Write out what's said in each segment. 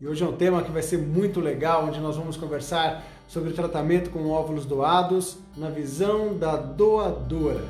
E hoje é um tema que vai ser muito legal, onde nós vamos conversar sobre o tratamento com óvulos doados na visão da doadora.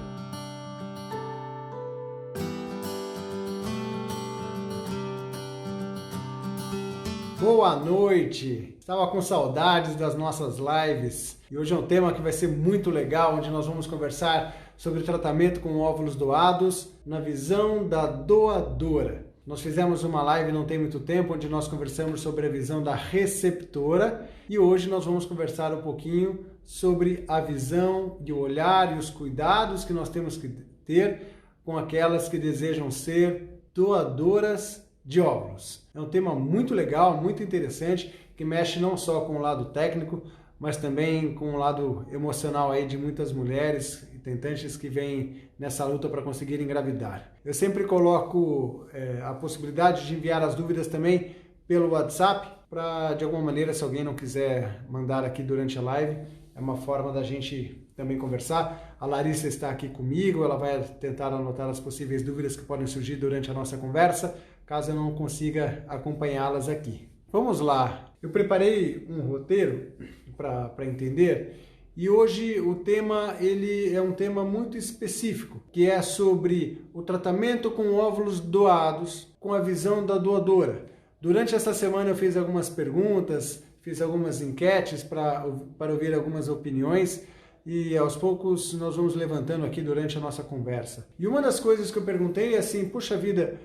Boa noite! Estava com saudades das nossas lives e hoje é um tema que vai ser muito legal, onde nós vamos conversar sobre o tratamento com óvulos doados na visão da doadora. Nós fizemos uma live não tem muito tempo, onde nós conversamos sobre a visão da receptora e hoje nós vamos conversar um pouquinho sobre a visão e o olhar e os cuidados que nós temos que ter com aquelas que desejam ser doadoras de óvulos. É um tema muito legal, muito interessante, que mexe não só com o lado técnico, mas também com o lado emocional aí de muitas mulheres e tentantes que vêm nessa luta para conseguir engravidar. Eu sempre coloco a possibilidade de enviar as dúvidas também pelo WhatsApp, para de alguma maneira, se alguém não quiser mandar aqui durante a live, é uma forma da gente também conversar. A Larissa está aqui comigo, ela vai tentar anotar as possíveis dúvidas que podem surgir durante a nossa conversa, caso eu não consiga acompanhá-las aqui. Vamos lá, eu preparei um roteiro para entender e hoje o tema ele é um tema muito específico, que é sobre o tratamento com óvulos doados com a visão da doadora. Durante essa semana eu fiz algumas perguntas, fiz algumas enquetes para ouvir algumas opiniões e aos poucos nós vamos levantando aqui durante a nossa conversa. E uma das coisas que eu perguntei é assim, puxa vida,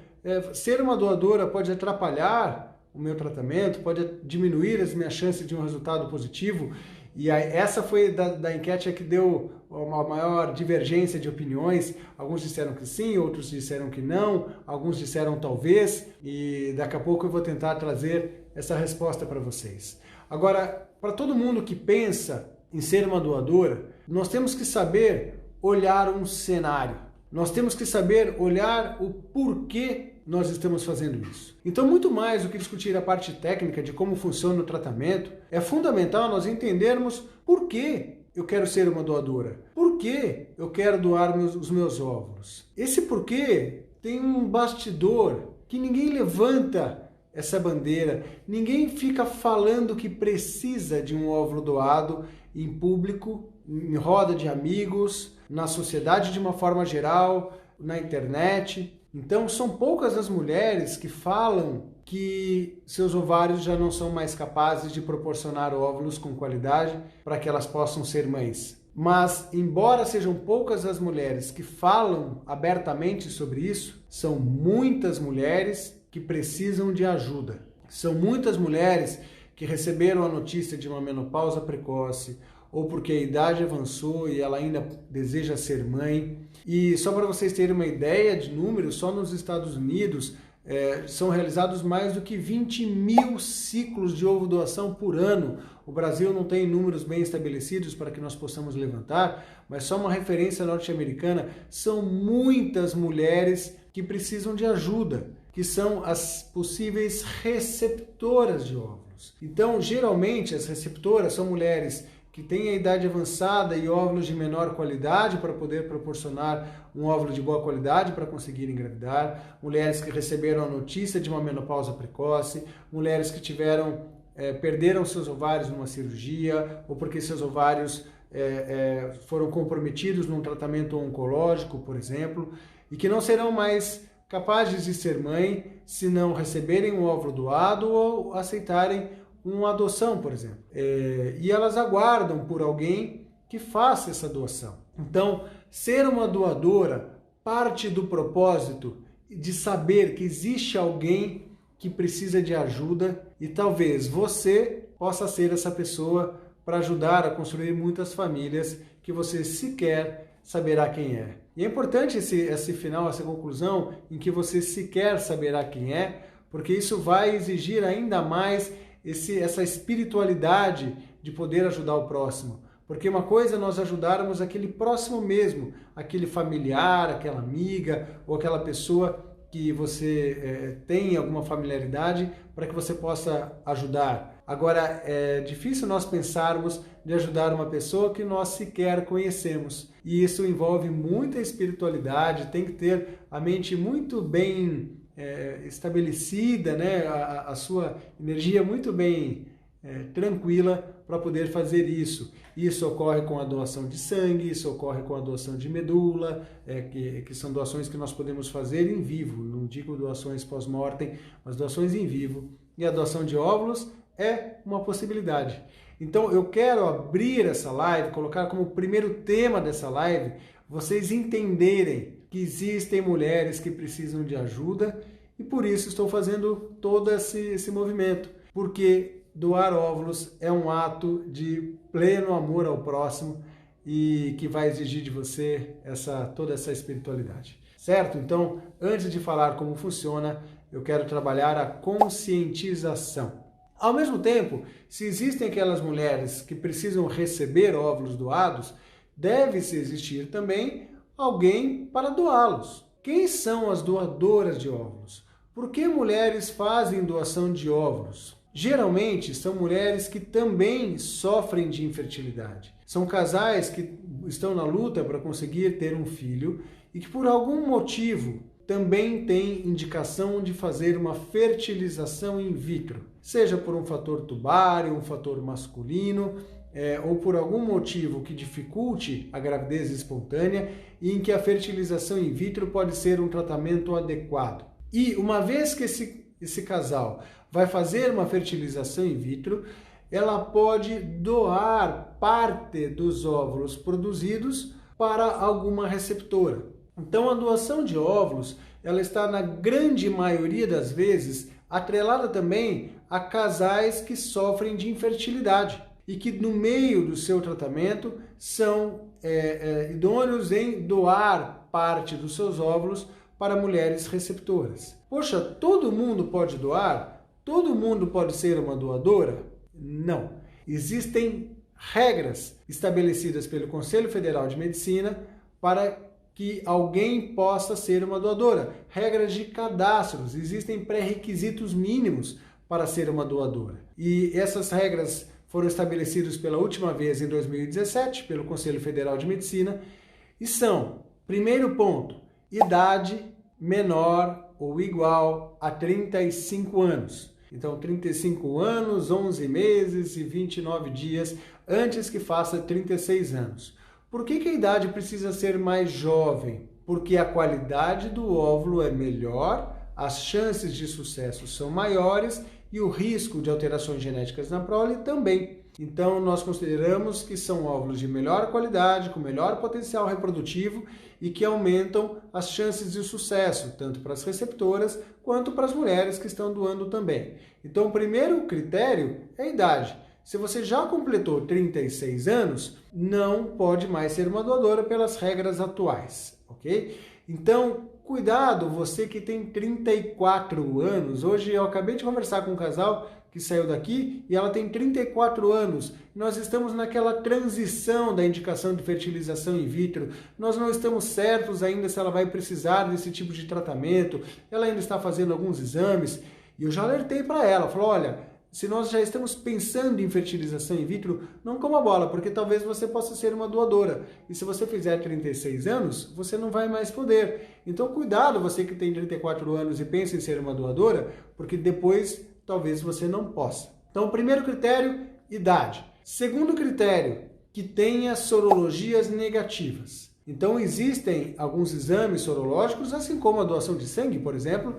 ser uma doadora pode atrapalhar o meu tratamento, pode diminuir as minhas chances de um resultado positivo? E essa foi da enquete que deu uma maior divergência de opiniões. Alguns disseram que sim, outros disseram que não, alguns disseram talvez, e daqui a pouco eu vou tentar trazer essa resposta para vocês. Agora, para todo mundo que pensa em ser uma doadora, nós temos que saber olhar um cenário. Nós temos que saber olhar o porquê nós estamos fazendo isso. Então, muito mais do que discutir a parte técnica de como funciona o tratamento, é fundamental nós entendermos por que eu quero ser uma doadora. Por que eu quero doar os meus óvulos? Esse porquê tem um bastidor que ninguém levanta essa bandeira, ninguém fica falando que precisa de um óvulo doado em público, em roda de amigos, na sociedade de uma forma geral, na internet. Então, são poucas as mulheres que falam que seus ovários já não são mais capazes de proporcionar óvulos com qualidade para que elas possam ser mães. Mas, embora sejam poucas as mulheres que falam abertamente sobre isso, são muitas mulheres que precisam de ajuda. São muitas mulheres que receberam a notícia de uma menopausa precoce, ou porque a idade avançou e ela ainda deseja ser mãe. E só para vocês terem uma ideia de números, só nos Estados Unidos são realizados mais do que 20 mil ciclos de ovo-doação por ano. O Brasil não tem números bem estabelecidos para que nós possamos levantar, mas só uma referência norte-americana, são muitas mulheres que precisam de ajuda, que são as possíveis receptoras de óvulos. Então, geralmente, as receptoras são mulheres que têm a idade avançada e óvulos de menor qualidade para poder proporcionar um óvulo de boa qualidade para conseguir engravidar, mulheres que receberam a notícia de uma menopausa precoce, mulheres que perderam seus ovários numa cirurgia ou porque seus ovários foram comprometidos num tratamento oncológico, por exemplo, e que não serão mais capazes de ser mãe se não receberem um óvulo doado ou aceitarem uma adoção, por exemplo. E elas aguardam por alguém que faça essa doação. Então, ser uma doadora parte do propósito de saber que existe alguém que precisa de ajuda e talvez você possa ser essa pessoa para ajudar a construir muitas famílias que você sequer saberá quem é. E é importante esse final, essa conclusão, em que você sequer saberá quem é, porque isso vai exigir ainda mais essa espiritualidade de poder ajudar o próximo. Porque uma coisa é nós ajudarmos aquele próximo mesmo, aquele familiar, aquela amiga ou aquela pessoa que você tem alguma familiaridade para que você possa ajudar. Agora, é difícil nós pensarmos de ajudar uma pessoa que nós sequer conhecemos. E isso envolve muita espiritualidade, tem que ter a mente muito bem estabelecida, né, a sua energia muito bem tranquila para poder fazer isso. Isso ocorre com a doação de sangue, isso ocorre com a doação de medula, que são doações que nós podemos fazer em vivo, não digo doações pós-mortem, mas doações em vivo. E a doação de óvulos é uma possibilidade. Então eu quero abrir essa live, colocar como primeiro tema dessa live, vocês entenderem que existem mulheres que precisam de ajuda e por isso estou fazendo todo esse movimento, porque doar óvulos é um ato de pleno amor ao próximo e que vai exigir de você toda essa espiritualidade, certo? Então, antes de falar como funciona, eu quero trabalhar a conscientização. Ao mesmo tempo, se existem aquelas mulheres que precisam receber óvulos doados, deve-se existir também alguém para doá-los. Quem são as doadoras de óvulos? Por que mulheres fazem doação de óvulos? Geralmente são mulheres que também sofrem de infertilidade. São casais que estão na luta para conseguir ter um filho e que por algum motivo também têm indicação de fazer uma fertilização in vitro, seja por um fator tubário, um fator masculino, ou por algum motivo que dificulte a gravidez espontânea e em que a fertilização in vitro pode ser um tratamento adequado. E uma vez que esse casal vai fazer uma fertilização in vitro, ela pode doar parte dos óvulos produzidos para alguma receptora. Então a doação de óvulos, ela está na grande maioria das vezes atrelada também a casais que sofrem de infertilidade e que no meio do seu tratamento são idôneos em doar parte dos seus óvulos para mulheres receptoras. Poxa, todo mundo pode doar? Todo mundo pode ser uma doadora? Não. Existem regras estabelecidas pelo Conselho Federal de Medicina para que alguém possa ser uma doadora. Regras de cadastros, existem pré-requisitos mínimos para ser uma doadora. E essas regras foram estabelecidas pela última vez em 2017 pelo Conselho Federal de Medicina e são, primeiro ponto, idade menor ou igual a 35 anos. Então, 35 anos, 11 meses e 29 dias antes que faça 36 anos. Por que a idade precisa ser mais jovem? Porque a qualidade do óvulo é melhor, as chances de sucesso são maiores e o risco de alterações genéticas na prole também. Então, nós consideramos que são óvulos de melhor qualidade, com melhor potencial reprodutivo e que aumentam as chances de sucesso, tanto para as receptoras quanto para as mulheres que estão doando também. Então, o primeiro critério é a idade. Se você já completou 36 anos, não pode mais ser uma doadora pelas regras atuais, ok? Então, cuidado, você que tem 34 anos. Hoje eu acabei de conversar com um casal que saiu daqui e ela tem 34 anos. Nós estamos naquela transição da indicação de fertilização in vitro. Nós não estamos certos ainda se ela vai precisar desse tipo de tratamento. Ela ainda está fazendo alguns exames. E eu já alertei para ela, falou, olha, se nós já estamos pensando em fertilização in vitro, não coma bola, porque talvez você possa ser uma doadora. E se você fizer 36 anos, você não vai mais poder. Então cuidado, você que tem 34 anos e pensa em ser uma doadora, porque depois talvez você não possa. Então, o primeiro critério, idade. Segundo critério, que tenha sorologias negativas. Então, existem alguns exames sorológicos, assim como a doação de sangue, por exemplo,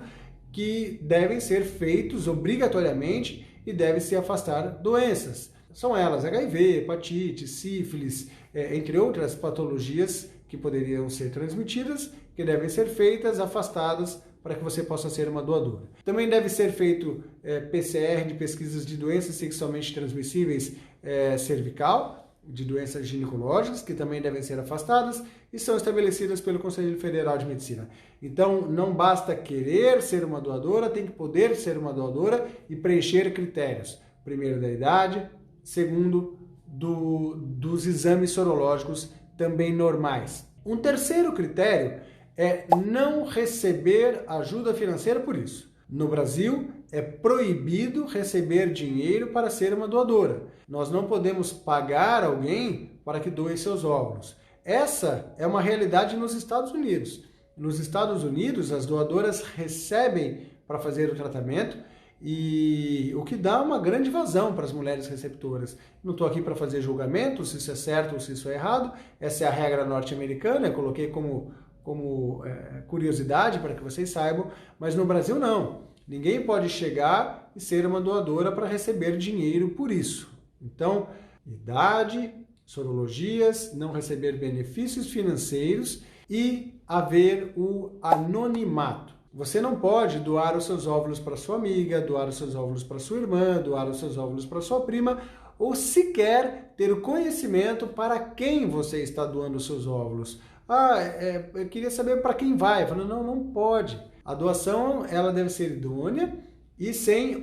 que devem ser feitos obrigatoriamente e devem se afastar doenças. São elas HIV, hepatite, sífilis, entre outras patologias que poderiam ser transmitidas, que devem ser feitas, afastadas, para que você possa ser uma doadora. Também deve ser feito PCR de pesquisas de doenças sexualmente transmissíveis cervical, de doenças ginecológicas, que também devem ser afastadas e são estabelecidas pelo Conselho Federal de Medicina. Então, não basta querer ser uma doadora, tem que poder ser uma doadora e preencher critérios. Primeiro, da idade. Segundo, dos exames sorológicos também normais. Um terceiro critério é não receber ajuda financeira por isso. No Brasil, é proibido receber dinheiro para ser uma doadora. Nós não podemos pagar alguém para que doe seus óvulos. Essa é uma realidade nos Estados Unidos. Nos Estados Unidos, as doadoras recebem para fazer o tratamento, e o que dá uma grande vazão para as mulheres receptoras. Não estou aqui para fazer julgamento, se isso é certo ou se isso é errado. Essa é a regra norte-americana, eu coloquei como curiosidade para que vocês saibam, mas no Brasil não. Ninguém pode chegar e ser uma doadora para receber dinheiro por isso. Então, idade, sorologias, não receber benefícios financeiros e haver o anonimato. Você não pode doar os seus óvulos para sua amiga, doar os seus óvulos para sua irmã, doar os seus óvulos para sua prima, ou sequer ter o conhecimento para quem você está doando os seus óvulos. Eu queria saber para quem vai. Eu falo, não pode. A doação ela deve ser idônea e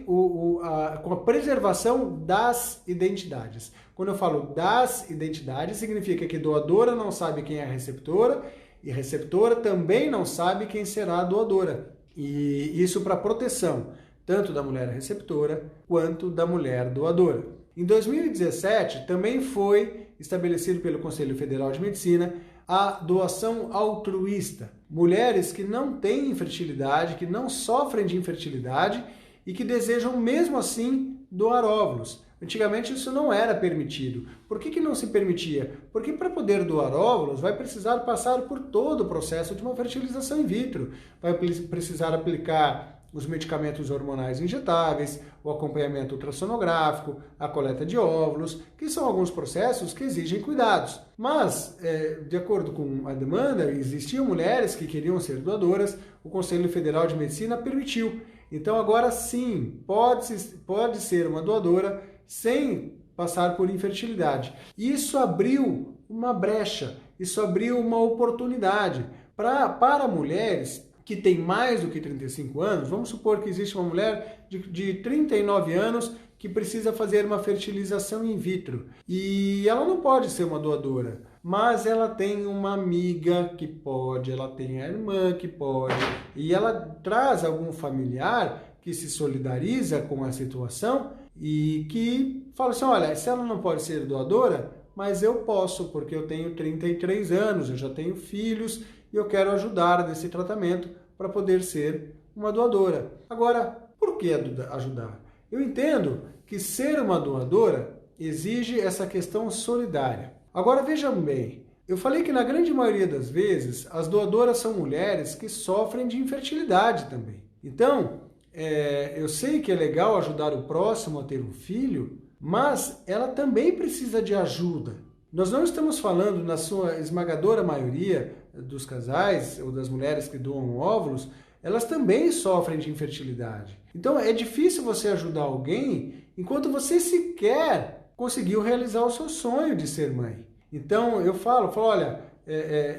com a preservação das identidades. Quando eu falo das identidades, significa que doadora não sabe quem é a receptora, e receptora também não sabe quem será a doadora. E isso para proteção, tanto da mulher receptora quanto da mulher doadora. Em 2017, também foi estabelecido pelo Conselho Federal de Medicina a doação altruísta. Mulheres que não têm infertilidade, que não sofrem de infertilidade e que desejam mesmo assim doar óvulos. Antigamente isso não era permitido. Por que não se permitia? Porque para poder doar óvulos vai precisar passar por todo o processo de uma fertilização in vitro. Vai precisar aplicar os medicamentos hormonais injetáveis, o acompanhamento ultrassonográfico, a coleta de óvulos, que são alguns processos que exigem cuidados. Mas, de acordo com a demanda, existiam mulheres que queriam ser doadoras, o Conselho Federal de Medicina permitiu. Então agora sim, pode ser uma doadora sem passar por infertilidade. Isso abriu uma brecha, isso abriu uma oportunidade para mulheres que têm mais do que 35 anos. Vamos supor que existe uma mulher de 39 anos que precisa fazer uma fertilização in vitro e ela não pode ser uma doadora, mas ela tem uma amiga que pode, ela tem a irmã que pode, e ela traz algum familiar que se solidariza com a situação e que fala assim, olha, se ela não pode ser doadora, mas eu posso, porque eu tenho 33 anos, eu já tenho filhos e eu quero ajudar nesse tratamento para poder ser uma doadora. Agora, por que ajudar? Eu entendo que ser uma doadora exige essa questão solidária. Agora vejam bem, eu falei que na grande maioria das vezes as doadoras são mulheres que sofrem de infertilidade também. Então, eu sei que é legal ajudar o próximo a ter um filho, mas ela também precisa de ajuda. Nós não estamos falando, na sua esmagadora maioria dos casais ou das mulheres que doam óvulos, elas também sofrem de infertilidade. Então é difícil você ajudar alguém enquanto você sequer conseguiu realizar o seu sonho de ser mãe. Então eu falo, olha,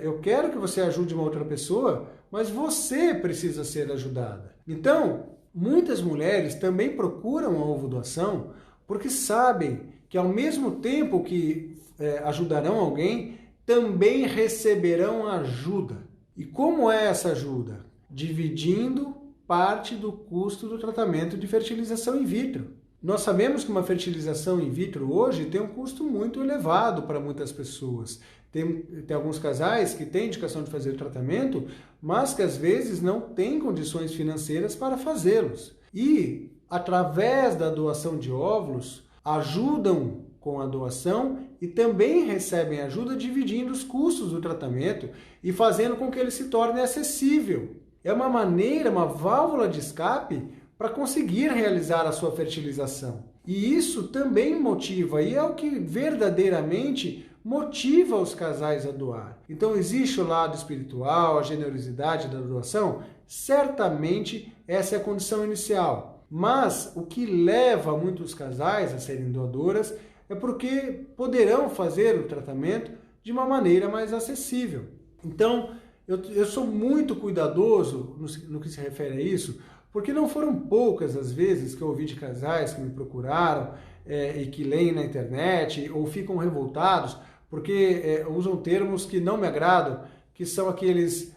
eu quero que você ajude uma outra pessoa, mas você precisa ser ajudada. Então, muitas mulheres também procuram a ovodoação porque sabem que ao mesmo tempo que ajudarão alguém, também receberão ajuda. E como é essa ajuda? Dividindo parte do custo do tratamento de fertilização in vitro. Nós sabemos que uma fertilização in vitro hoje tem um custo muito elevado para muitas pessoas. Tem alguns casais que têm indicação de fazer o tratamento, mas que às vezes não têm condições financeiras para fazê-los. E, através da doação de óvulos, ajudam com a doação e também recebem ajuda dividindo os custos do tratamento e fazendo com que ele se torne acessível. É uma maneira, uma válvula de escape para conseguir realizar a sua fertilização. E isso também motiva, e é o que verdadeiramente motiva os casais a doar. Então existe o lado espiritual, a generosidade da doação? Certamente essa é a condição inicial. Mas o que leva muitos casais a serem doadoras é porque poderão fazer o tratamento de uma maneira mais acessível. Então, eu sou muito cuidadoso no que se refere a isso, porque não foram poucas as vezes que eu ouvi de casais que me procuraram e que leem na internet ou ficam revoltados porque usam termos que não me agradam, que são aqueles...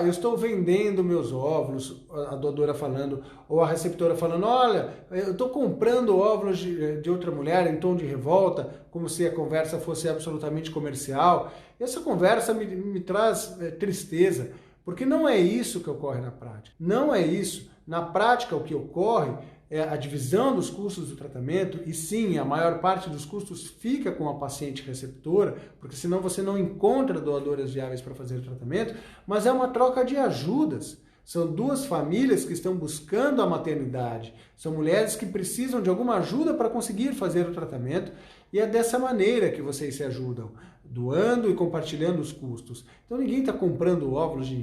eu estou vendendo meus óvulos, a doadora falando, ou a receptora falando, olha, eu estou comprando óvulos de outra mulher em tom de revolta, como se a conversa fosse absolutamente comercial. Essa conversa me traz tristeza, Porque não é isso que ocorre na prática. Não é isso. Na prática, o que ocorre é a divisão dos custos do tratamento, e sim, a maior parte dos custos fica com a paciente receptora, porque senão você não encontra doadoras viáveis para fazer o tratamento, mas é uma troca de ajudas. São duas famílias que estão buscando a maternidade, são mulheres que precisam de alguma ajuda para conseguir fazer o tratamento, e é dessa maneira que vocês se ajudam, doando e compartilhando os custos. Então ninguém está comprando óvulos de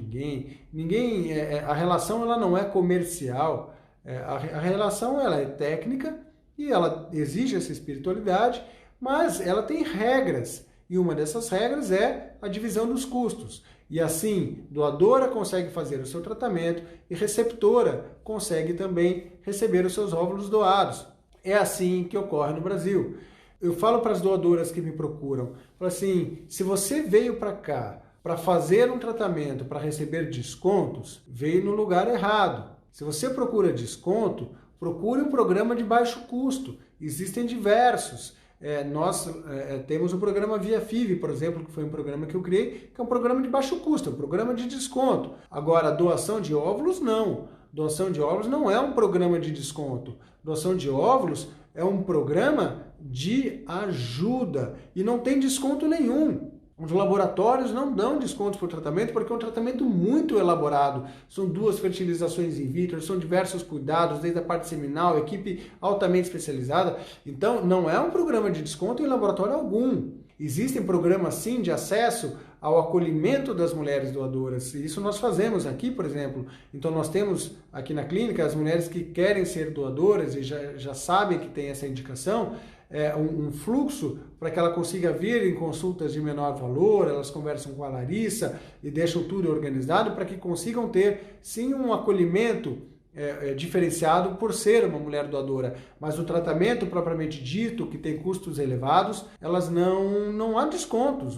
ninguém, a relação ela não é comercial, a relação ela é técnica e ela exige essa espiritualidade, mas ela tem regras, e uma dessas regras é a divisão dos custos. E assim, doadora consegue fazer o seu tratamento e receptora consegue também receber os seus óvulos doados. É assim que ocorre no Brasil. Eu falo para as doadoras que me procuram, falo assim, se você veio para cá para fazer um tratamento, para receber descontos, veio no lugar errado. Se você procura desconto, procure um programa de baixo custo. Existem diversos. Nós temos o programa Via FIV, por exemplo, que foi um programa que eu criei, que é um programa de baixo custo, é um programa de desconto. Agora, doação de óvulos, não. Doação de óvulos não é um programa de desconto. Doação de óvulos é um programa de ajuda e não tem desconto nenhum. Os laboratórios não dão descontos para o tratamento porque é um tratamento muito elaborado. São 2 fertilizações in vitro, são diversos cuidados, desde a parte seminal, equipe altamente especializada. Então, não é um programa de desconto em laboratório algum. Existem programas, sim, de acesso ao acolhimento das mulheres doadoras. E isso nós fazemos aqui, por exemplo. Então, nós temos aqui na clínica as mulheres que querem ser doadoras e já sabem que tem essa indicação, um fluxo para que ela consiga vir em consultas de menor valor, elas conversam com a Larissa e deixam tudo organizado para que consigam ter, sim, um acolhimento diferenciado por ser uma mulher doadora, mas o tratamento propriamente dito, que tem custos elevados, elas não há descontos,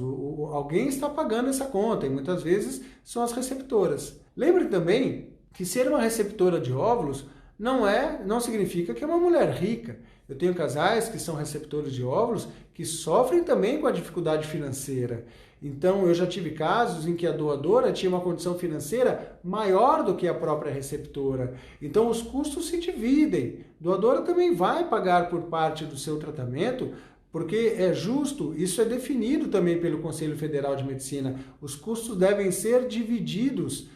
alguém está pagando essa conta e muitas vezes são as receptoras. Lembre também que ser uma receptora de óvulos não significa que é uma mulher rica. Eu tenho casais que são receptores de óvulos que sofrem também com a dificuldade financeira. Então, eu já tive casos em que a doadora tinha uma condição financeira maior do que a própria receptora. Então, os custos se dividem. A doadora também vai pagar por parte do seu tratamento, porque é justo, isso é definido também pelo Conselho Federal de Medicina. Os custos devem ser divididos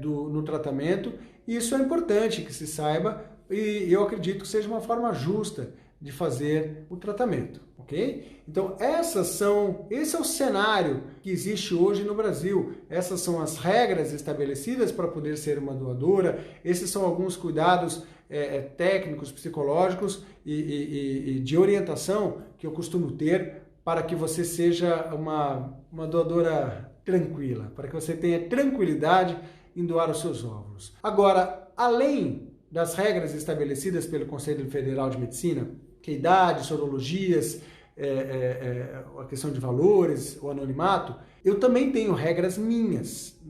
no tratamento, e isso é importante que se saiba, e eu acredito que seja uma forma justa de fazer o tratamento, ok? Então, esse é o cenário que existe hoje no Brasil. Essas são as regras estabelecidas para poder ser uma doadora. Esses são alguns cuidados técnicos, psicológicos e de orientação que eu costumo ter para que você seja uma doadora tranquila, para que você tenha tranquilidade em doar os seus óvulos. Agora, além das regras estabelecidas pelo Conselho Federal de Medicina, que é idade, sorologias, a questão de valores, o anonimato, eu também tenho regras minhas,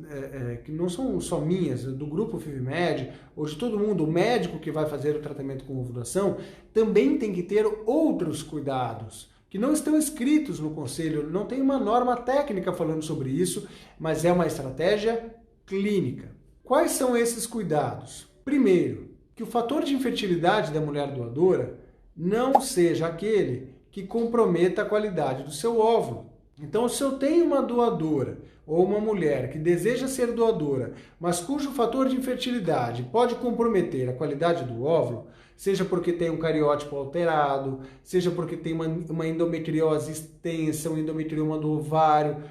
que não são só minhas, do grupo FIVMed, ou de todo mundo. O médico que vai fazer o tratamento com ovulação também tem que ter outros cuidados, que não estão escritos no Conselho, não tem uma norma técnica falando sobre isso, mas é uma estratégia clínica. Quais são esses cuidados? Primeiro, que o fator de infertilidade da mulher doadora não seja aquele que comprometa a qualidade do seu óvulo. Então, se eu tenho uma doadora ou uma mulher que deseja ser doadora, mas cujo fator de infertilidade pode comprometer a qualidade do óvulo, seja porque tem um cariótipo alterado, seja porque tem uma endometriose extensa, um endometrioma do ovário,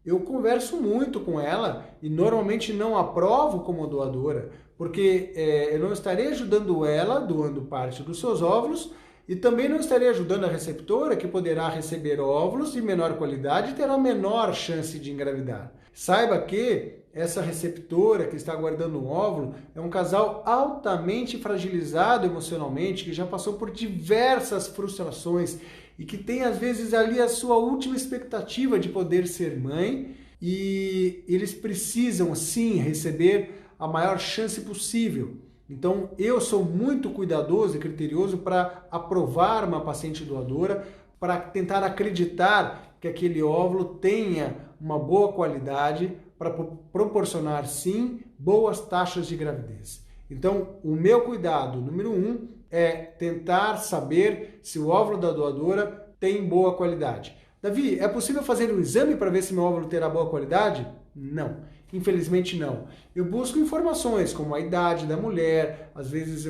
eu converso muito com ela e normalmente não aprovo como doadora, porque eu não estarei ajudando ela, doando parte dos seus óvulos, e também não estarei ajudando a receptora, que poderá receber óvulos de menor qualidade e terá menor chance de engravidar. Saiba que essa receptora que está guardando um óvulo é um casal altamente fragilizado emocionalmente, que já passou por diversas frustrações e que tem às vezes ali a sua última expectativa de poder ser mãe, e eles precisam sim receber a maior chance possível. Então, eu sou muito cuidadoso e criterioso para aprovar uma paciente doadora, para tentar acreditar que aquele óvulo tenha uma boa qualidade para proporcionar, sim, boas taxas de gravidez. Então, o meu cuidado, número 1, é tentar saber se o óvulo da doadora tem boa qualidade. Davi, é possível fazer um exame para ver se meu óvulo terá boa qualidade? Não, infelizmente não. Eu busco informações como a idade da mulher, às vezes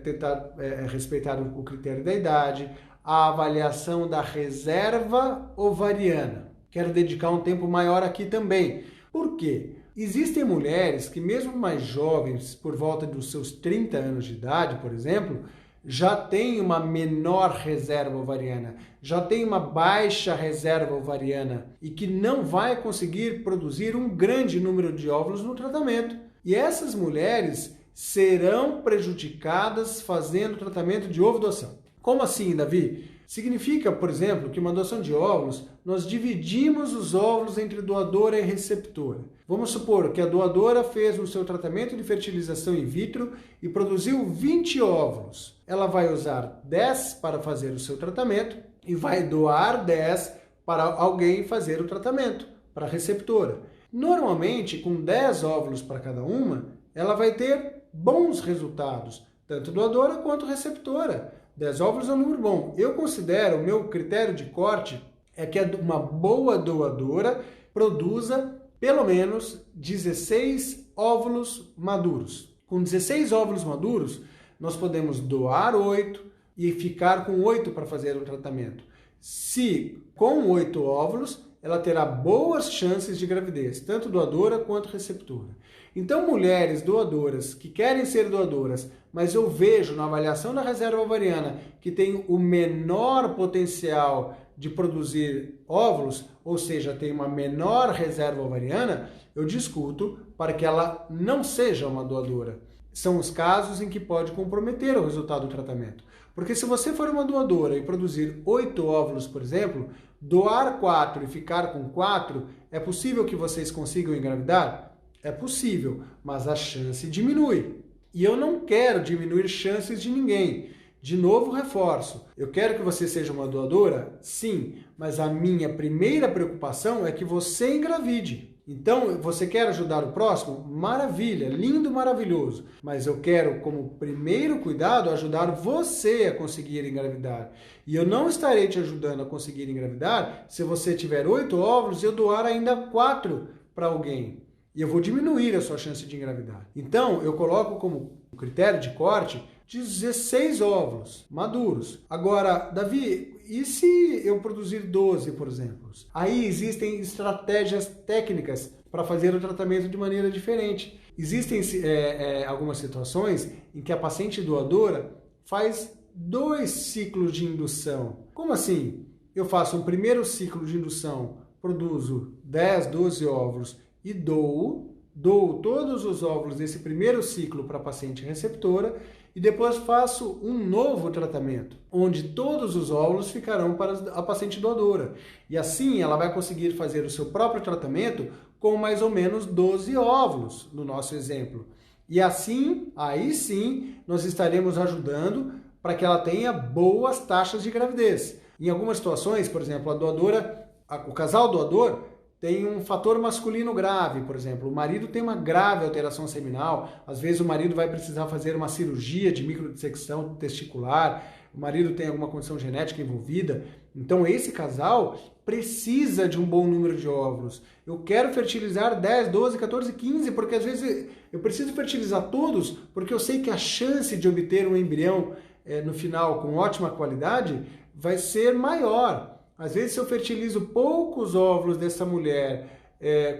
tentar respeitar o critério da idade, a avaliação da reserva ovariana. Quero dedicar um tempo maior aqui também. Por quê? Existem mulheres que, mesmo mais jovens, por volta dos seus 30 anos de idade, por exemplo, já têm uma menor reserva ovariana, já tem uma baixa reserva ovariana e que não vai conseguir produzir um grande número de óvulos no tratamento. E essas mulheres serão prejudicadas fazendo tratamento de ovo-doação. Como assim, Davi? Significa, por exemplo, que uma doação de óvulos, nós dividimos os óvulos entre doadora e receptora. Vamos supor que a doadora fez o seu tratamento de fertilização in vitro e produziu 20 óvulos. Ela vai usar 10 para fazer o seu tratamento e vai doar 10 para alguém fazer o tratamento, para a receptora. Normalmente, com 10 óvulos para cada uma, ela vai ter bons resultados, tanto doadora quanto receptora. 10 óvulos é um número bom. Eu considero, o meu critério de corte é que uma boa doadora produza pelo menos 16 óvulos maduros. Com 16 óvulos maduros, nós podemos doar 8 e ficar com 8 para fazer o tratamento. Se com 8 óvulos, ela terá boas chances de gravidez, tanto doadora quanto receptora. Então, mulheres doadoras que querem ser doadoras, mas eu vejo na avaliação da reserva ovariana que tem o menor potencial de produzir óvulos, ou seja, tem uma menor reserva ovariana, eu discuto para que ela não seja uma doadora. São os casos em que pode comprometer o resultado do tratamento. Porque se você for uma doadora e produzir 8 óvulos, por exemplo, doar 4 e ficar com 4, é possível que vocês consigam engravidar? É possível, mas a chance diminui. E eu não quero diminuir chances de ninguém. De novo, reforço. Eu quero que você seja uma doadora? Sim, mas a minha primeira preocupação é que você engravide. Então, você quer ajudar o próximo? Maravilha, lindo, maravilhoso. Mas eu quero, como primeiro cuidado, ajudar você a conseguir engravidar. E eu não estarei te ajudando a conseguir engravidar se você tiver 8 óvulos e eu doar ainda 4 para alguém. E eu vou diminuir a sua chance de engravidar. Então, eu coloco como critério de corte 16 óvulos maduros. Agora, Davi, e se eu produzir 12, por exemplo? Aí existem estratégias técnicas para fazer o tratamento de maneira diferente. Existem algumas situações em que a paciente doadora faz 2 ciclos de indução. Como assim? Eu faço um primeiro ciclo de indução, produzo 10, 12 óvulos e dou todos os óvulos desse primeiro ciclo para a paciente receptora e depois faço um novo tratamento, onde todos os óvulos ficarão para a paciente doadora. E assim ela vai conseguir fazer o seu próprio tratamento com mais ou menos 12 óvulos, no nosso exemplo. E assim, aí sim, nós estaremos ajudando para que ela tenha boas taxas de gravidez. Em algumas situações, por exemplo, o casal doador tem um fator masculino grave, por exemplo, o marido tem uma grave alteração seminal, às vezes o marido vai precisar fazer uma cirurgia de microdissecção testicular, o marido tem alguma condição genética envolvida, então esse casal precisa de um bom número de óvulos. Eu quero fertilizar 10, 12, 14, 15, porque às vezes eu preciso fertilizar todos, porque eu sei que a chance de obter um embrião no final com ótima qualidade vai ser maior. Às vezes, se eu fertilizo poucos óvulos dessa mulher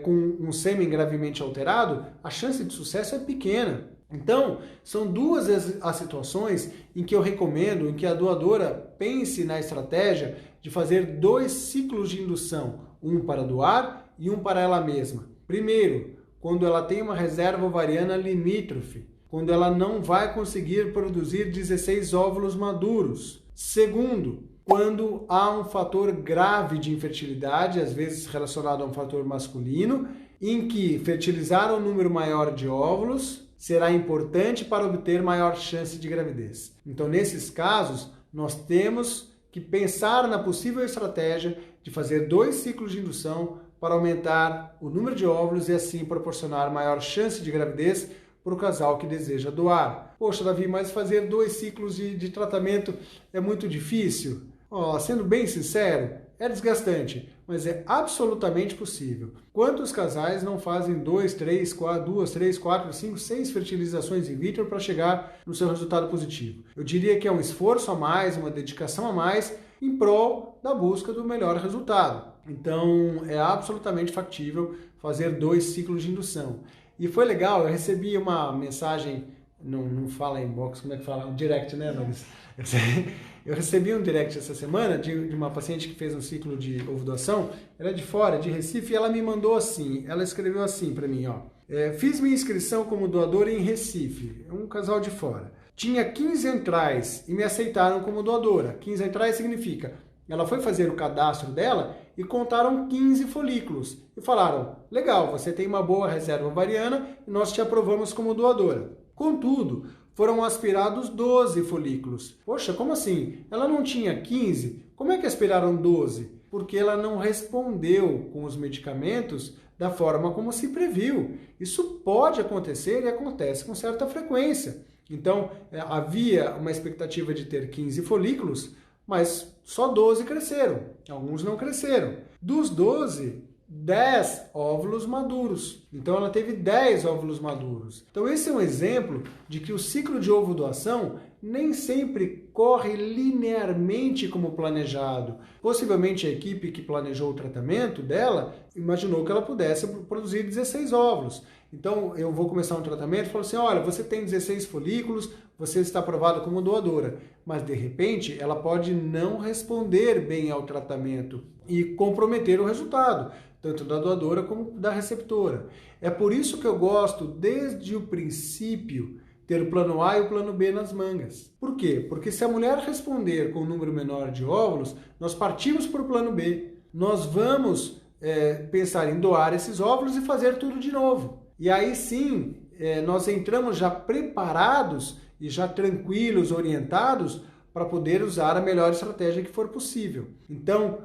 com um sêmen gravemente alterado, a chance de sucesso é pequena. Então, são duas as situações em que eu recomendo, em que a doadora pense na estratégia de fazer 2 ciclos de indução, um para doar e um para ela mesma. Primeiro, quando ela tem uma reserva ovariana limítrofe, quando ela não vai conseguir produzir 16 óvulos maduros. Segundo, quando há um fator grave de infertilidade, às vezes relacionado a um fator masculino, em que fertilizar um número maior de óvulos será importante para obter maior chance de gravidez. Então, nesses casos, nós temos que pensar na possível estratégia de fazer 2 ciclos de indução para aumentar o número de óvulos e assim proporcionar maior chance de gravidez para o casal que deseja doar. Poxa, Davi, mas fazer 2 ciclos de tratamento é muito difícil? Sendo bem sincero, é desgastante, mas é absolutamente possível. Quantos casais não fazem 2, 3, 4, 5, 6 fertilizações in vitro para chegar no seu resultado positivo? Eu diria que é um esforço a mais, uma dedicação a mais em prol da busca do melhor resultado. Então, é absolutamente factível fazer 2 ciclos de indução. E foi legal, eu recebi uma mensagem, não fala inbox, como é que fala? Direct, né, Nunes? Eu recebi um direct essa semana de uma paciente que fez um ciclo de ovo-doação, ela é de fora, de Recife, e ela me mandou assim, ela escreveu assim para mim, fiz minha inscrição como doadora em Recife, um casal de fora. Tinha 15 entrais e me aceitaram como doadora. 15 entrais significa, ela foi fazer o cadastro dela e contaram 15 folículos. E falaram, legal, você tem uma boa reserva ovariana e nós te aprovamos como doadora. Contudo, foram aspirados 12 folículos. Poxa, como assim? Ela não tinha 15? Como é que aspiraram 12? Porque ela não respondeu com os medicamentos da forma como se previu. Isso pode acontecer e acontece com certa frequência. Então, havia uma expectativa de ter 15 folículos, mas só 12 cresceram. Alguns não cresceram. Dos 12, 10 óvulos maduros. Então ela teve 10 óvulos maduros. Então esse é um exemplo de que o ciclo de ovo-doação nem sempre corre linearmente como planejado. Possivelmente a equipe que planejou o tratamento dela imaginou que ela pudesse produzir 16 óvulos. Então eu vou começar um tratamento e falo assim, olha, você tem 16 folículos, você está aprovada como doadora. Mas de repente ela pode não responder bem ao tratamento e comprometer o resultado, tanto da doadora como da receptora. É por isso que eu gosto, desde o princípio, ter o plano A e o plano B nas mangas. Por quê? Porque se a mulher responder com um número menor de óvulos, nós partimos para o plano B. Nós vamos pensar em doar esses óvulos e fazer tudo de novo. E aí sim, nós entramos já preparados e já tranquilos, orientados, para poder usar a melhor estratégia que for possível. Então,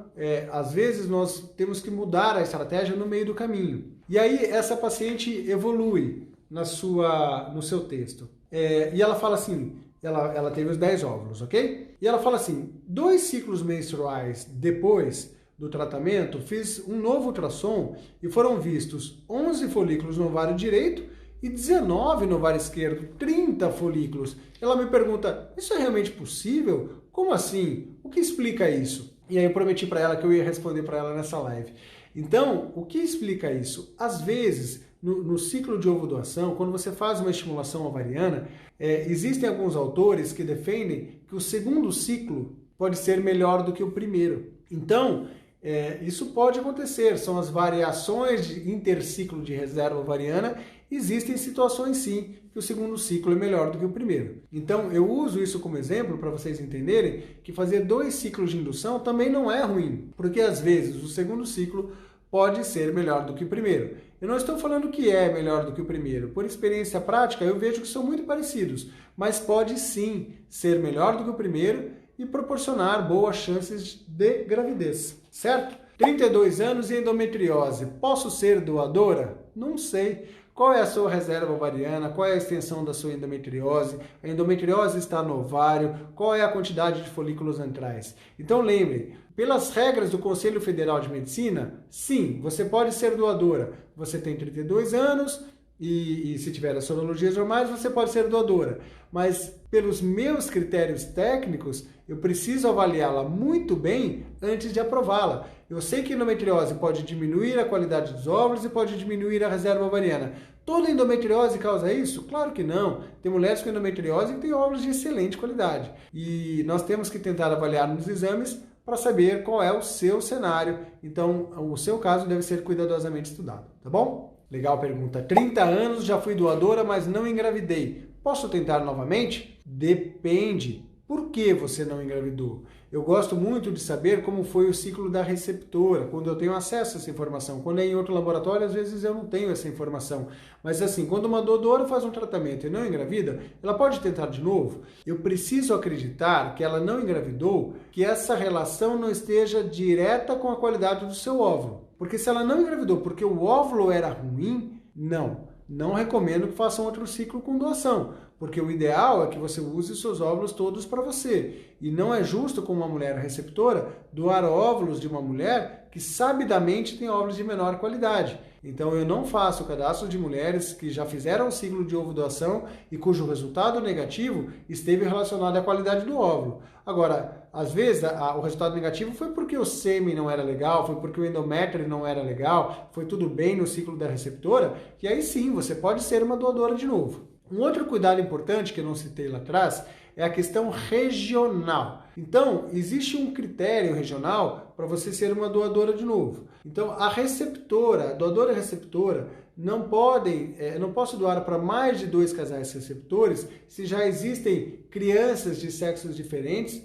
às vezes nós temos que mudar a estratégia no meio do caminho. E aí essa paciente evolui no seu texto. E ela fala assim, ela teve os 10 óvulos, ok? E ela fala assim, 2 ciclos menstruais depois do tratamento, fiz um novo ultrassom e foram vistos 11 folículos no ovário direito e 19 no ovário esquerdo, 30 folículos. Ela me pergunta, isso é realmente possível? Como assim? O que explica isso? E aí eu prometi para ela que eu ia responder para ela nessa live. Então, o que explica isso? Às vezes, no ciclo de ovo-doação, quando você faz uma estimulação ovariana, existem alguns autores que defendem que o segundo ciclo pode ser melhor do que o primeiro. Então, isso pode acontecer, são as variações de interciclo de reserva ovariana. Existem situações sim que o segundo ciclo é melhor do que o primeiro. Então eu uso isso como exemplo para vocês entenderem que fazer 2 ciclos de indução também não é ruim, porque às vezes o segundo ciclo pode ser melhor do que o primeiro. Eu não estou falando que é melhor do que o primeiro, por experiência prática eu vejo que são muito parecidos, mas pode sim ser melhor do que o primeiro e proporcionar boas chances de gravidez, certo? 32 anos e endometriose, posso ser doadora? Não sei. Qual é a sua reserva ovariana? Qual é a extensão da sua endometriose? A endometriose está no ovário? Qual é a quantidade de folículos antrais? Então lembrem, pelas regras do Conselho Federal de Medicina, sim, você pode ser doadora. Você tem 32 anos e se tiver as sorologias normais, você pode ser doadora. Mas pelos meus critérios técnicos, eu preciso avaliá-la muito bem antes de aprová-la. Eu sei que endometriose pode diminuir a qualidade dos óvulos e pode diminuir a reserva ovariana. Toda endometriose causa isso? Claro que não. Tem mulheres com endometriose que têm óvulos de excelente qualidade. E nós temos que tentar avaliar nos exames para saber qual é o seu cenário. Então, o seu caso deve ser cuidadosamente estudado, tá bom? Legal pergunta. 30 anos, já fui doadora, mas não engravidei. Posso tentar novamente? Depende. Por que você não engravidou? Eu gosto muito de saber como foi o ciclo da receptora, quando eu tenho acesso a essa informação. Quando é em outro laboratório, às vezes eu não tenho essa informação. Mas assim, quando uma doadora faz um tratamento e não engravida, ela pode tentar de novo. Eu preciso acreditar que ela não engravidou, que essa relação não esteja direta com a qualidade do seu óvulo. Porque se ela não engravidou porque o óvulo era ruim, não recomendo que façam outro ciclo com doação, porque o ideal é que você use os seus óvulos todos para você. E não é justo com uma mulher receptora doar óvulos de uma mulher que sabidamente tem óvulos de menor qualidade. Então eu não faço cadastro de mulheres que já fizeram o ciclo de ovo doação e cujo resultado negativo esteve relacionado à qualidade do óvulo. Agora, às vezes o resultado negativo foi porque o sêmen não era legal, foi porque o endométrio não era legal, foi tudo bem no ciclo da receptora, e aí sim, você pode ser uma doadora de novo. Um outro cuidado importante que eu não citei lá atrás é a questão regional. Então, existe um critério regional para você ser uma doadora de novo. Então, a doadora receptora, não posso doar para mais de 2 casais receptores se já existem crianças de sexos diferentes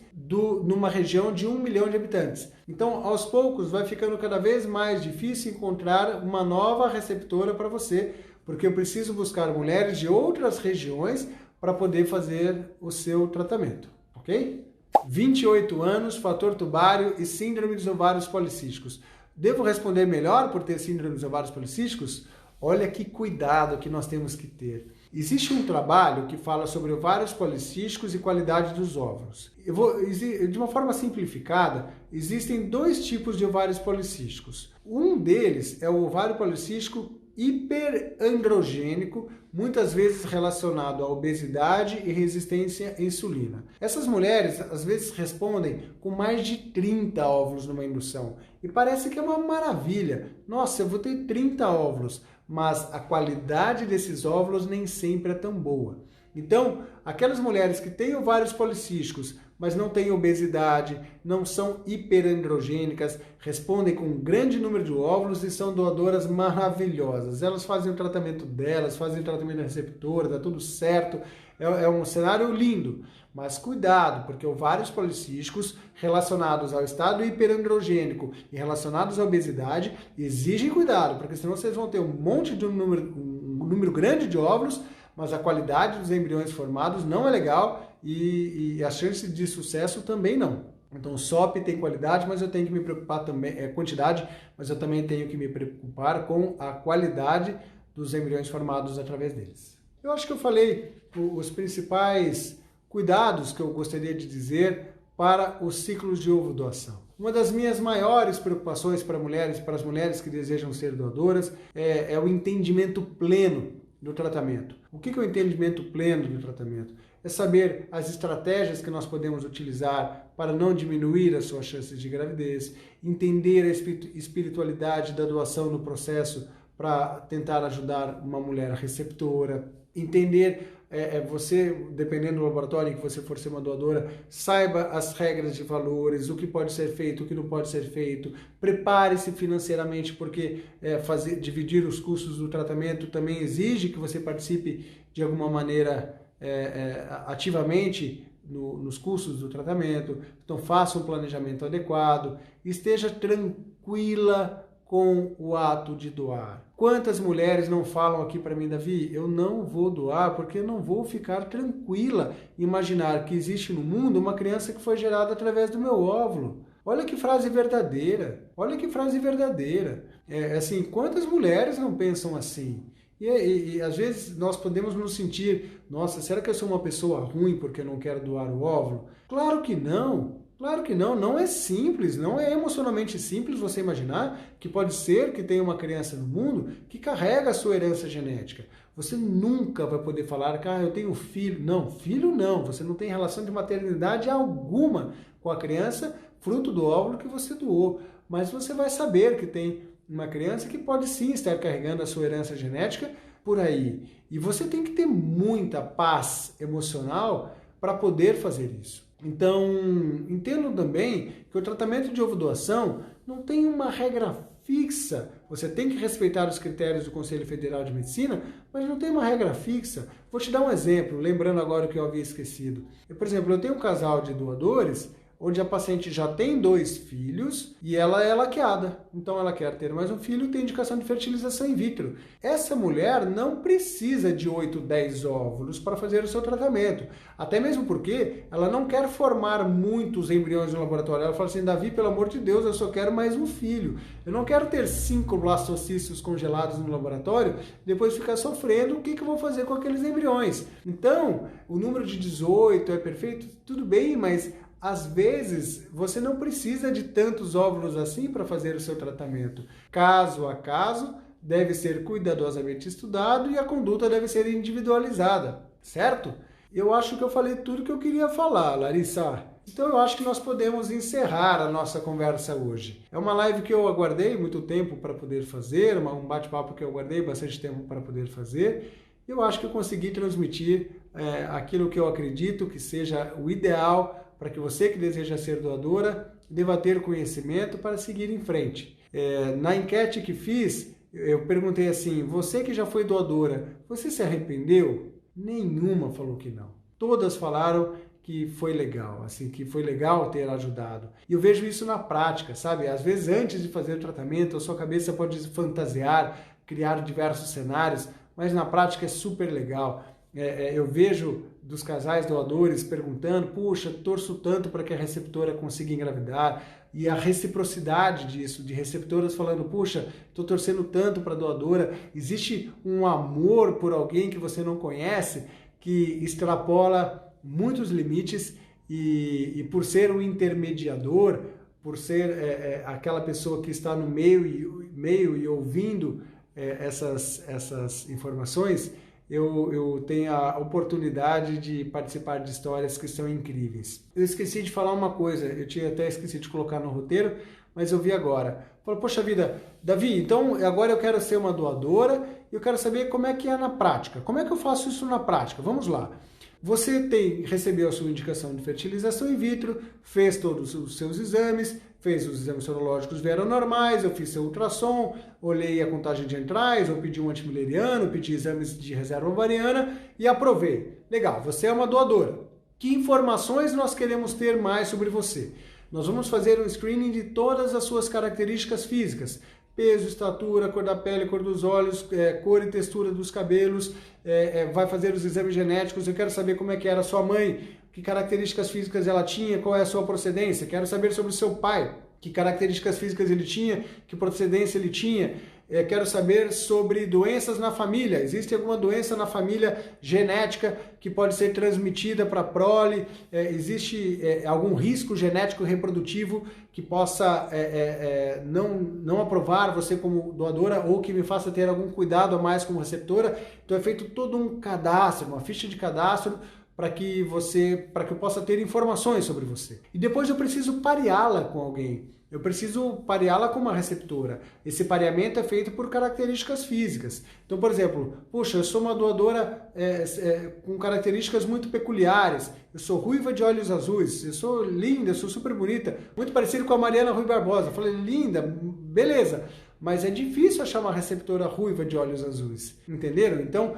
numa região de 1 milhão de habitantes. Então, aos poucos, vai ficando cada vez mais difícil encontrar uma nova receptora para você, porque eu preciso buscar mulheres de outras regiões para poder fazer o seu tratamento, ok? 28 anos, fator tubário e síndrome dos ovários policísticos. Devo responder melhor por ter síndrome dos ovários policísticos? Olha que cuidado que nós temos que ter. Existe um trabalho que fala sobre ovários policísticos e qualidade dos óvulos. De uma forma simplificada, existem 2 tipos de ovários policísticos. Um deles é o ovário policístico hiperandrogênico, muitas vezes relacionado à obesidade e resistência à insulina. Essas mulheres, às vezes, respondem com mais de 30 óvulos numa indução. E parece que é uma maravilha. Nossa, eu vou ter 30 óvulos. Mas a qualidade desses óvulos nem sempre é tão boa. Então, aquelas mulheres que têm ovários policísticos, mas não têm obesidade, não são hiperandrogênicas, respondem com um grande número de óvulos e são doadoras maravilhosas. Elas fazem o tratamento delas, fazem o tratamento da receptora, dá tudo certo. É um cenário lindo. Mas cuidado, porque ovários policísticos relacionados ao estado hiperandrogênico e relacionados à obesidade exigem cuidado, porque senão vocês vão ter um número grande de óvulos, mas a qualidade dos embriões formados não é legal e a chance de sucesso também não. Então o SOP tem qualidade, mas eu tenho que me preocupar também, quantidade, mas eu também tenho que me preocupar com a qualidade dos embriões formados através deles. Eu acho que eu falei os principais cuidados que eu gostaria de dizer para os ciclos de ovo doação. Uma das minhas maiores preocupações para as mulheres que desejam ser doadoras, é o entendimento pleno do tratamento. O que é o entendimento pleno do tratamento? É saber as estratégias que nós podemos utilizar para não diminuir as suas chances de gravidez, entender a espiritualidade da doação no processo para tentar ajudar uma mulher receptora, entender, você, dependendo do laboratório em que você for ser uma doadora, saiba as regras de valores, o que pode ser feito, o que não pode ser feito, prepare-se financeiramente, porque dividir os custos do tratamento também exige que você participe de alguma maneira ativamente nos custos do tratamento. Então faça um planejamento adequado, esteja tranquila com o ato de doar. Quantas mulheres não falam aqui para mim, Davi, eu não vou doar porque eu não vou ficar tranquila imaginar que existe no mundo uma criança que foi gerada através do meu óvulo. Olha que frase verdadeira, olha que frase verdadeira. Assim, quantas mulheres não pensam assim? E às vezes nós podemos nos sentir, nossa, será que eu sou uma pessoa ruim porque eu não quero doar o óvulo? Claro que não. Claro que não, não é simples, não é emocionalmente simples você imaginar que pode ser que tenha uma criança no mundo que carrega a sua herança genética. Você nunca vai poder falar que eu tenho filho. Não, filho não, você não tem relação de maternidade alguma com a criança, fruto do óvulo que você doou. Mas você vai saber que tem uma criança que pode sim estar carregando a sua herança genética por aí. E você tem que ter muita paz emocional para poder fazer isso. Então, entendo também que o tratamento de ovo doação não tem uma regra fixa. Você tem que respeitar os critérios do Conselho Federal de Medicina, mas não tem uma regra fixa. Vou te dar um exemplo, lembrando agora o que eu havia esquecido. Por exemplo, eu tenho um casal de doadores onde a paciente já tem 2 filhos e ela é laqueada. Então ela quer ter mais um filho e tem indicação de fertilização in vitro. Essa mulher não precisa de 8, 10 óvulos para fazer o seu tratamento. Até mesmo porque ela não quer formar muitos embriões no laboratório. Ela fala assim, Davi, pelo amor de Deus, eu só quero mais um filho. Eu não quero ter 5 blastocístios congelados no laboratório, depois ficar sofrendo o que eu vou fazer com aqueles embriões. Então, o número de 18 é perfeito? Tudo bem, mas às vezes, você não precisa de tantos óvulos assim para fazer o seu tratamento. Caso a caso, deve ser cuidadosamente estudado e a conduta deve ser individualizada, certo? Eu acho que eu falei tudo que eu queria falar, Larissa. Então eu acho que nós podemos encerrar a nossa conversa hoje. É uma live que eu aguardei muito tempo para poder fazer, um bate-papo que eu aguardei bastante tempo para poder fazer. Eu acho que eu consegui transmitir aquilo que eu acredito que seja o ideal para que você que deseja ser doadora deva ter conhecimento para seguir em frente. Na enquete que fiz, eu perguntei assim, você que já foi doadora, você se arrependeu? Nenhuma falou que não. Todas falaram que foi legal, assim, que foi legal ter ajudado. E eu vejo isso na prática, sabe? Às vezes antes de fazer o tratamento, a sua cabeça pode fantasiar, criar diversos cenários, mas na prática é super legal. Eu vejo dos casais doadores perguntando, puxa, torço tanto para que a receptora consiga engravidar, e a reciprocidade disso, de receptoras falando, puxa, estou torcendo tanto para a doadora. Existe um amor por alguém que você não conhece, que extrapola muitos limites, e por ser um intermediador, por ser aquela pessoa que está no meio e ouvindo essas informações, eu tenho a oportunidade de participar de histórias que são incríveis. Eu esqueci de falar uma coisa, eu tinha até esquecido de colocar no roteiro, mas eu vi agora. Falei, poxa vida, Davi, então agora eu quero ser uma doadora e eu quero saber como é que é na prática. Como é que eu faço isso na prática? Vamos lá. Você recebeu a sua indicação de fertilização in vitro, fez todos os seus exames, fez os exames sorológicos, vieram normais, eu fiz seu ultrassom, olhei a contagem de entrais, eu pedi um antimileriano, pedi exames de reserva ovariana e aprovei. Legal, você é uma doadora. Que informações nós queremos ter mais sobre você? Nós vamos fazer um screening de todas as suas características físicas. Peso, estatura, cor da pele, cor dos olhos, cor e textura dos cabelos, vai fazer os exames genéticos. Eu quero saber como é que era a sua mãe, que características físicas ela tinha, qual é a sua procedência. Quero saber sobre o seu pai, que características físicas ele tinha, que procedência ele tinha. Quero saber sobre doenças na família. Existe alguma doença na família genética que pode ser transmitida para a prole? Existe algum risco genético reprodutivo que possa não aprovar você como doadora ou que me faça ter algum cuidado a mais como receptora? Então é feito todo um cadastro, uma ficha de cadastro para que eu possa ter informações sobre você. E depois eu preciso pareá-la com alguém. Eu preciso pareá-la com uma receptora. Esse pareamento é feito por características físicas. Então, por exemplo, puxa, eu sou uma doadora com características muito peculiares. Eu sou ruiva de olhos azuis, eu sou linda, eu sou super bonita. Muito parecido com a Mariana Rui Barbosa. Eu falei, linda, beleza. Mas é difícil achar uma receptora ruiva de olhos azuis, entenderam? Então,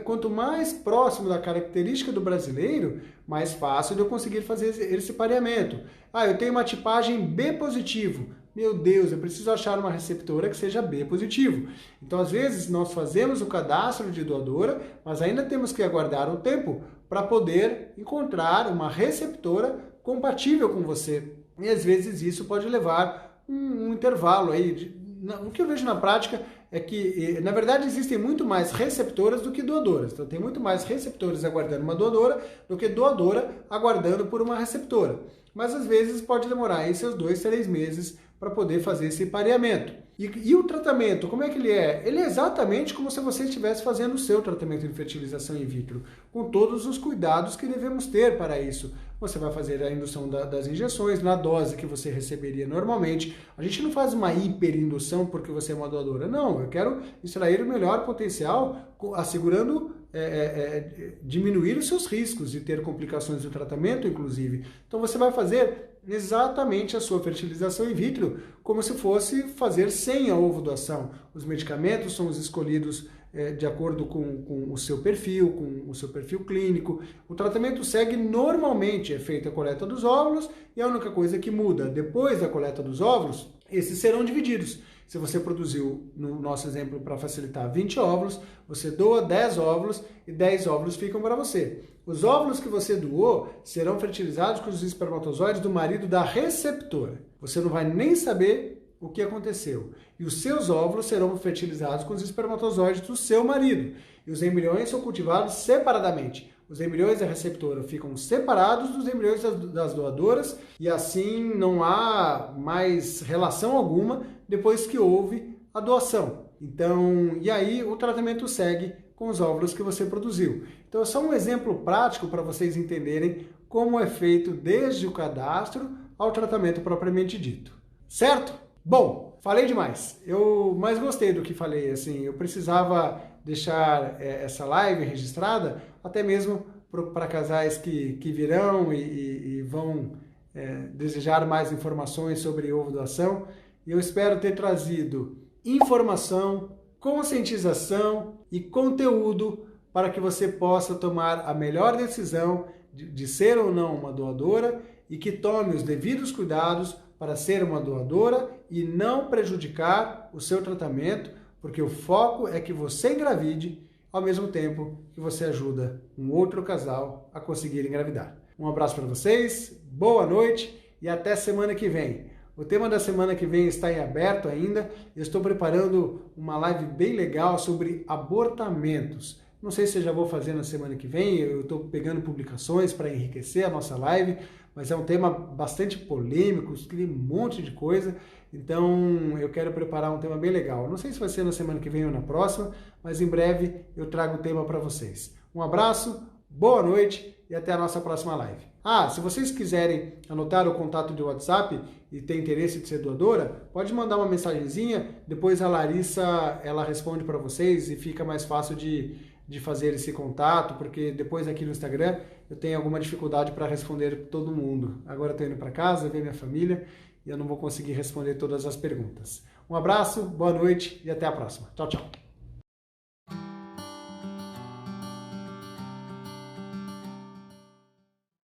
quanto mais próximo da característica do brasileiro, mais fácil de eu conseguir fazer esse pareamento. Eu tenho uma tipagem B positivo. Meu Deus, eu preciso achar uma receptora que seja B positivo. Então, às vezes, nós fazemos o cadastro de doadora, mas ainda temos que aguardar um tempo para poder encontrar uma receptora compatível com você. E, às vezes, isso pode levar um intervalo aí. O que eu vejo na prática é que, na verdade, existem muito mais receptoras do que doadoras. Então, tem muito mais receptores aguardando uma doadora do que doadora aguardando por uma receptora. Mas, às vezes, pode demorar aí seus 2, 3 meses para poder fazer esse pareamento. E o tratamento, como é que ele é? Ele é exatamente como se você estivesse fazendo o seu tratamento de fertilização in vitro, com todos os cuidados que devemos ter para isso. Você vai fazer a indução das injeções na dose que você receberia normalmente. A gente não faz uma hiperindução porque você é uma doadora. Não, eu quero extrair o melhor potencial, assegurando diminuir os seus riscos de ter complicações do tratamento, inclusive. Então você vai fazer exatamente a sua fertilização in vitro como se fosse fazer sem a ovodoação. Os medicamentos são os escolhidos de acordo com o seu perfil, com o seu perfil clínico. O tratamento segue normalmente, é feita a coleta dos óvulos e a única coisa que muda, depois da coleta dos óvulos, esses serão divididos. Se você produziu, no nosso exemplo, para facilitar, 20 óvulos, você doa 10 óvulos e 10 óvulos ficam para você. Os óvulos que você doou serão fertilizados com os espermatozoides do marido da receptora. Você não vai nem saber o que aconteceu. E os seus óvulos serão fertilizados com os espermatozoides do seu marido. E os embriões são cultivados separadamente. Os embriões da receptora ficam separados dos embriões das doadoras e assim não há mais relação alguma depois que houve a doação. Então, e aí o tratamento segue com os óvulos que você produziu. Então é só um exemplo prático para vocês entenderem como é feito desde o cadastro ao tratamento propriamente dito. Certo? Bom, falei demais. Eu mais gostei do que falei, assim, eu precisava deixar essa live registrada, até mesmo para casais que virão e vão desejar mais informações sobre ovodoação. E eu espero ter trazido informação, conscientização e conteúdo para que você possa tomar a melhor decisão de ser ou não uma doadora e que tome os devidos cuidados para ser uma doadora e não prejudicar o seu tratamento, porque o foco é que você engravide, ao mesmo tempo que você ajuda um outro casal a conseguir engravidar. Um abraço para vocês, boa noite e até semana que vem. O tema da semana que vem está em aberto ainda. Eu estou preparando uma live bem legal sobre abortamentos. Não sei se eu já vou fazer na semana que vem, eu estou pegando publicações para enriquecer a nossa live, mas é um tema bastante polêmico, tem um monte de coisa, então eu quero preparar um tema bem legal. Não sei se vai ser na semana que vem ou na próxima, mas em breve eu trago o tema para vocês. Um abraço, boa noite e até a nossa próxima live. Se vocês quiserem anotar o contato de WhatsApp e ter interesse de ser doadora, pode mandar uma mensagenzinha, depois a Larissa ela responde para vocês e fica mais fácil de fazer esse contato, porque depois aqui no Instagram eu tenho alguma dificuldade para responder todo mundo. Agora estou indo para casa, ver minha família e eu não vou conseguir responder todas as perguntas. Um abraço, boa noite e até a próxima. Tchau, tchau.